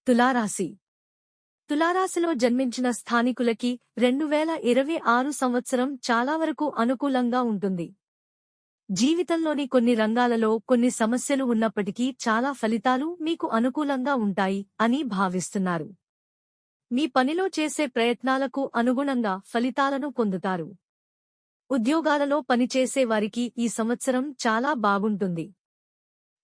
తులారాశి. తులారాశిలో జన్మించిన స్థానికులకి 2026 సంవత్సరం చాలా వరకు అనుకూలంగా ఉంటుంది. జీవితంలోని కొన్ని రంగాలలో కొన్ని సమస్యలు ఉన్నప్పటికీ చాలా ఫలితాలు మీకు అనుకూలంగా ఉంటాయి అని భావిస్తున్నారు. మీ పనిలో చేసే ప్రయత్నాలకు అనుగుణంగా ఫలితాలను పొందుతారు. ఉద్యోగాలలో పనిచేసే వారికి ఈ సంవత్సరం చాలా బాగుంటుంది.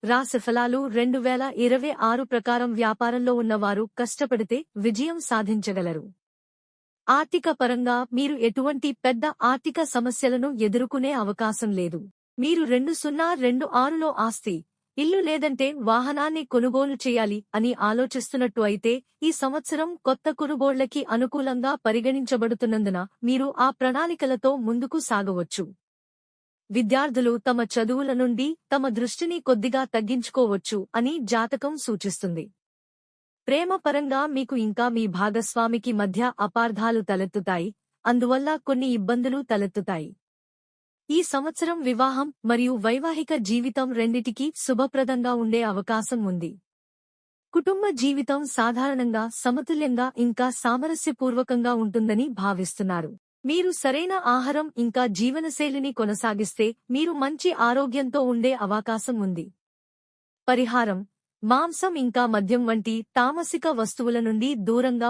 రాశిఫలాలు 2026 ప్రకారం వ్యాపారంలో ఉన్నవారు కష్టపడితే విజయం సాధించగలరు. ఆర్థిక పరంగా మీరు ఎటువంటి పెద్ద ఆర్థిక సమస్యలను ఎదుర్కొనే అవకాశం లేదు. మీరు 2026లో ఆస్తి, ఇల్లు లేదంటే వాహనాన్ని కొనుగోలు చేయాలి అని ఆలోచిస్తున్నట్టు అయితే ఈ సంవత్సరం కొత్త కొనుగోళ్లకి అనుకూలంగా పరిగణించబడుతున్నందున మీరు ఆ ప్రణాళికలతో ముందుకు సాగవచ్చు. విద్యార్థులు తమ చదువుల నుండి తమ దృష్టిని కొద్దిగా తగ్గించుకోవచ్చు అని జాతకం సూచిస్తుంది. ప్రేమ పరంగా మీకు ఇంకా మీ భాగస్వామికి మధ్య అపార్థాలు తలెత్తుతాయి, అందువల్ల కొన్ని ఇబ్బందులు తలెత్తుతాయి. ఈ సంవత్సరం వివాహం మరియు వైవాహిక జీవితం రెండిటికీ శుభప్రదంగా ఉండే అవకాశం ఉంది. కుటుంబ జీవితం సాధారణంగా సమతుల్యంగా ఇంకా సామరస్యపూర్వకంగా ఉంటుందని భావిస్తున్నారు. మీరు సరైన ఆహారం ఇంకా జీవనశైలిని కొనసాగిస్తే మీరు మంచి ఆరోగ్యంతో ఉండే అవకాశం ఉంది. పరిహారం: మాంసం ఇంకా మద్యం వంటి తామసిక వస్తువుల నుండి దూరంగా